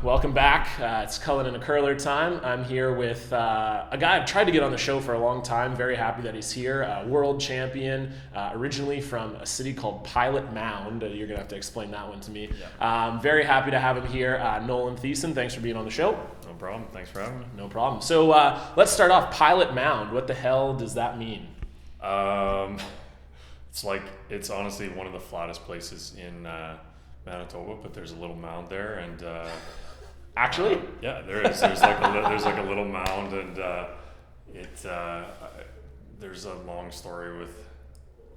Welcome back. It's Cullen and a Curler time. I'm here with a guy I've tried to get on the show for a long time. Very happy that he's here. World champion, originally from a city called Pilot Mound. You're going to have to explain that one to me. Yeah. Very happy to have him here. Nolan Thiessen, thanks for being on the show. No problem. Thanks for having me. No problem. So let's start off. Pilot Mound. What the hell does that mean? It's honestly one of the flattest places in Manitoba, but there's a little mound there, and Actually, yeah, there is. There's like a little mound, and there's a long story with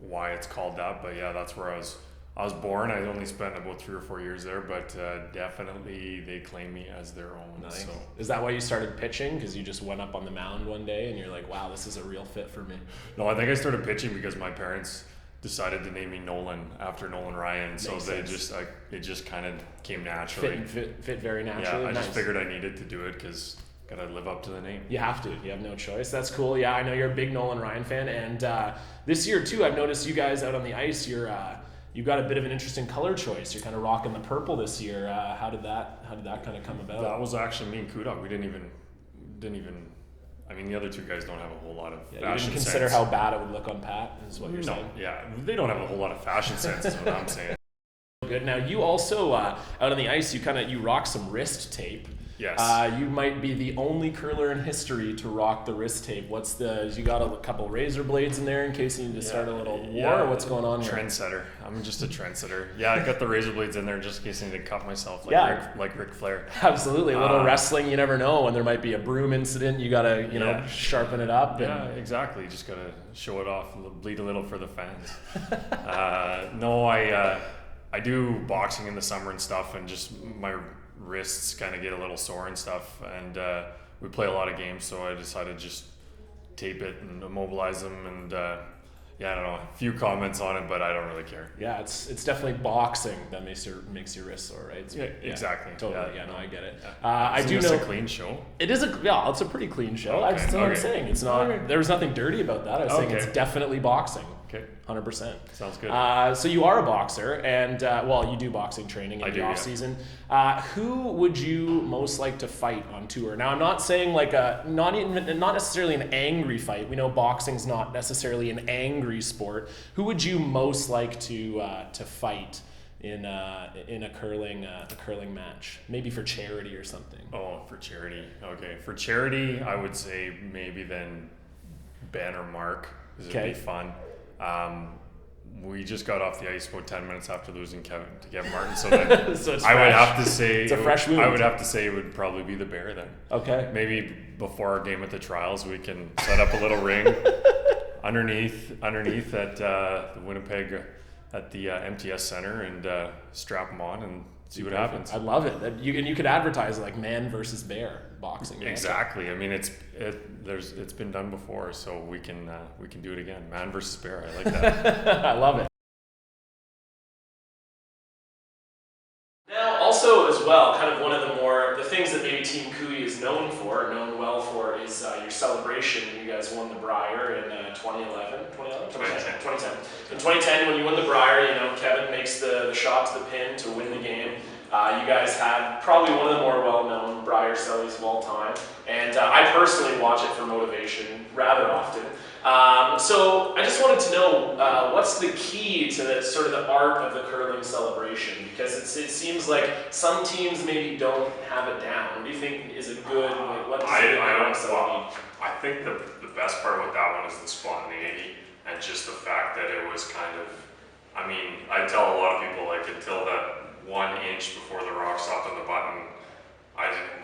why it's called that. But yeah, that's where I was born. I only spent about 3 or 4 years there, but definitely they claim me as their own. nice. So. Is that why you started pitching? Because you just went up on the mound one day and you're like, wow, this is a real fit for me. No, I think I started pitching because my parents decided to name me Nolan after Nolan Ryan, so it just kind of came naturally. Fit very naturally. Yeah, I Nice. just figured I needed to do it because gotta live up to the name. You have to. You have no choice. That's cool. Yeah, I know you're a big Nolan Ryan fan, and this year too, I've noticed you guys out on the ice. You've got a bit of an interesting color choice. You're kind of rocking the purple this year. How did that kind of come about? That was actually me and Kudok. We didn't even. I mean, the other two guys don't have a whole lot of You fashion didn't consider sense. how bad it would look on Pat, is what you're saying. Yeah, they don't have a whole lot of fashion sense, is what I'm saying. Good. Now you also out on the ice, you rock some wrist tape. Yes. You might be the only curler in history to rock the wrist tape. You got a couple razor blades in there in case you need to start a little war, or what's going on here? Trendsetter. I'm just a trendsetter. Yeah, I got the razor blades in there just in case I need to cut myself like Ric Flair. Absolutely. A little wrestling, you never know when there might be a broom incident. You got to, sharpen it up. Yeah, exactly. You just got to show it off, bleed a little for the fans. No, I do boxing in the summer and stuff, and just my wrists kind of get a little sore and stuff, and we play a lot of games, so I decided to just tape it and immobilize them, and I don't know, a few comments on it, but I don't really care. Yeah, it's definitely boxing that makes your wrist sore, right? Exactly. Totally. Yeah, no, I get it. I do know. A clean show. It is it's a pretty clean show. Okay. That's what I'm saying. It's not. There was nothing dirty about that. I was saying it's definitely boxing. Okay. 100%. Sounds good. So you are a boxer, and you do boxing training in the off season. Who would you most like to fight on tour? Now, I'm not saying not necessarily an angry fight. We know boxing's not necessarily an angry sport. Who would you most like to fight in a curling match? Maybe for charity or something. Oh, for charity. Okay, for charity, I would say maybe then Ben or Mark, because it'd be fun. We just got off the ice about 10 minutes after losing to Kevin Martin, so then so it's I fresh. would have to say it's a fresh wound. I would have to say it would probably be the Bear then. Okay. Maybe before our game at the trials, we can set up a little ring underneath at the Winnipeg at the MTS Center and strap them on and see what happens. I love it. You could advertise like man versus bear boxing. Exactly. I mean, it's been done before, so we can do it again. Man versus bear. I like that. I love it. Now, also as well, kind of one of the things that maybe Team Cooey is known well for, is your celebration. You guys won the Brier in 2011. In 2010, when you won the Brier, Kevin makes the shot to the pin to win the game. You guys had probably one of the more well-known Brier cellies of all time, and I personally watch it for motivation rather often. So I just wanted to know what's the key to the art of the curling celebration, because it seems like some teams maybe don't have it down. What do you think is a good? What does I think the best part about that one is the spontaneity and just the fact that it was kind of. I mean, I tell a lot of people until that 1 inch before the rock stopped on the button,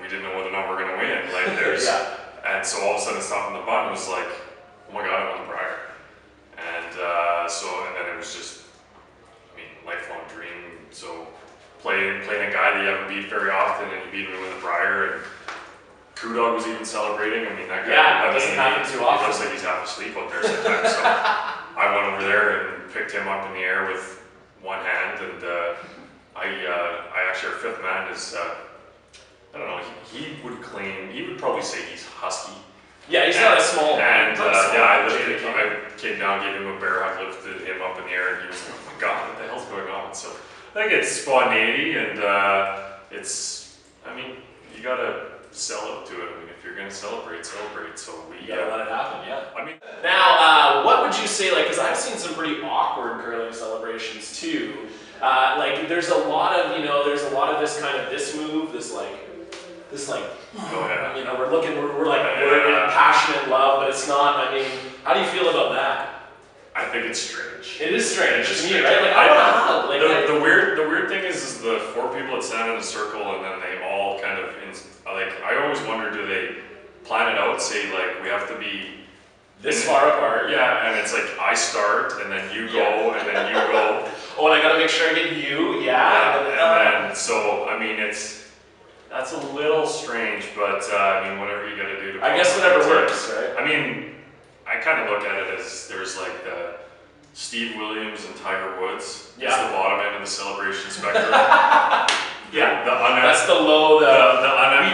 we didn't know whether or not we're gonna win. And so all of a sudden it stopped on the button. It was like, oh my god, I won the Brier. And then it was just, lifelong dream. So playing a guy that you haven't beat very often, and you beat him to win the Brier, and Kudog was even celebrating. That guy. That doesn't happen too often. It looks like he's half asleep out there sometimes. So I went over there and picked him up in the air with one hand, and I actually, our fifth man is, I don't know, he would probably say he's husky. Yeah, he's not a small man. I came down, gave him a bear hug, lifted him up in the air, and he was like, oh my god, what the hell's going on? So I think it's spontaneity, and it's, I mean, you gotta sell out to it. I mean, if you're gonna celebrate, celebrate. So we, You gotta let it happen, yeah. I mean, Now, what would you say, like, because I've seen some pretty awkward curling celebrations too. Like, there's a lot of this kind of this move, this like, go ahead. you know, we're in passionate love, but it's not. I mean, how do you feel about that? I think it's strange. It is strange It's to just me, right? Like, I don't know how. Like, the weird thing is the 4 people that stand in a circle and then they all kind of like, I always wonder, do they plan it out, say like we have to be this far apart. Yeah, and it's like I start and then you go and then you go. Oh, and I gotta make sure I get you. Yeah, and then so I mean that's a little strange, but I mean whatever you gotta do to. I guess whatever works, right? I mean, I kind of look at it as there's like the Steve Williams and Tiger Woods. Yeah. It's the bottom end of the celebration spectrum. Yeah. That's the low. We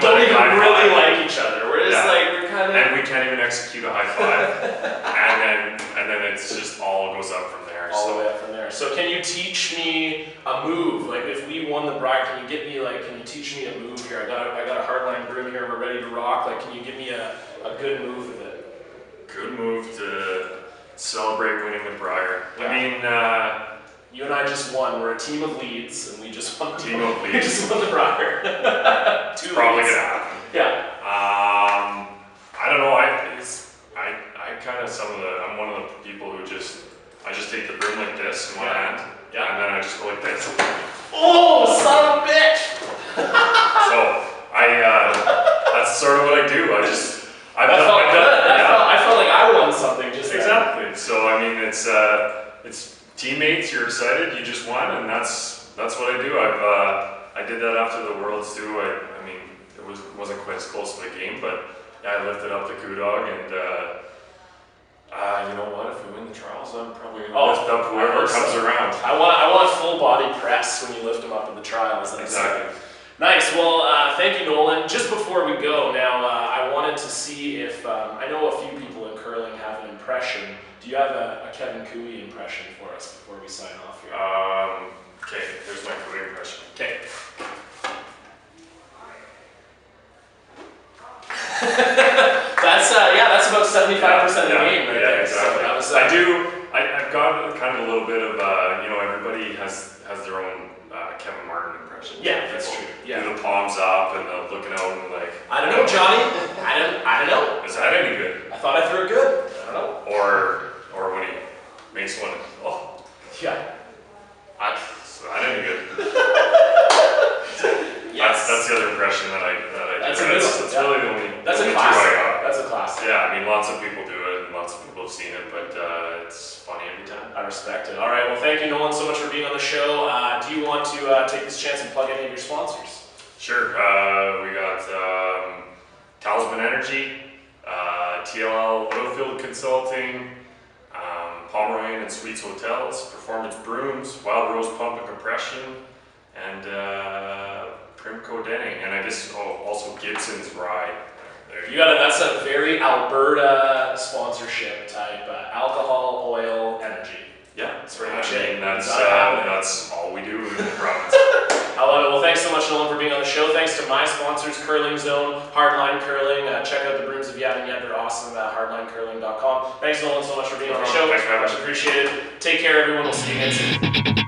don't even really like each other. We're just like we're kind of. And we can't even execute a high five. and then it's just all goes up from there. All the way up from there. So can you teach me a move? Like if we won the Brier, can you teach me a move here? I got a hardline broom here. We're ready to rock. Like, can you give me a good move with it? Good move to celebrate winning the Brier. Yeah. I mean, you and I just won. We're a team of leads, and we just won. Team of leads. We just won the Brier. It's probably gonna happen. Yeah. I don't know. I kind of I'm one of the people who I just take the broom like this in one hand, and then I just go like this. Oh, son of a bitch! So that's sort of what I do. I felt like I won something just exactly. Then. So I mean, it's teammates. You're excited. You just won, and that's what I do. I did that after the Worlds too. I mean, it wasn't quite as close of a game, but yeah, I lifted up the Coup Dog, and you know what? If we win the trials, I'm probably gonna lift up whoever comes around. I want full body press when you lift them up in the trials. Exactly. Nice. Well, thank you, Nolan. Just before we go, now I wanted to see if I know a few people in curling have an impression. Do you have a Kevin Cooey impression for us before we sign off here? Okay. There's my Cooey impression. Okay. That's about 75% of the game right there. Exactly. So I've got kind of a little bit of everybody has their own Kevin Martin impression. Yeah, that's true. Yeah. Do the palms up and the looking out and like. I don't know, Johnny. I don't know. Is that any good? I thought I threw it good. I don't know. Or when he makes one. Oh. Yeah. Is that any good? Yes. That's the other impression that I That's do. a good one. That's really the only. That's a only classic. two I got. That's a classic. Yeah, I mean, lots of people do it, and lots of people have seen it, but it's funny every time. I respect it. All right. Well, thank you, Nolan, so much for being on the show. Do you want to take this chance and plug any of your sponsors? Sure. We got Talisman Energy, TLL Oilfield Consulting, Pomeranian and Suites Hotels, Performance Brooms, Wild Rose Pump and Compression, and Primco Denning, and I guess also Gibson's Ride. That's a very Alberta sponsorship type. Alcohol, oil, energy. Yeah, That's pretty much it. That's all we do in the province. I love it. Well, thanks so much, Nolan, for being on the show. Thanks to my sponsors, Curling Zone, Hardline Curling. Check out the brooms if you haven't yet. They're awesome at hardlinecurling.com. Thanks, Nolan, so much for being on the show. Thanks, man. Much appreciated. Take care, everyone. We'll see you again soon.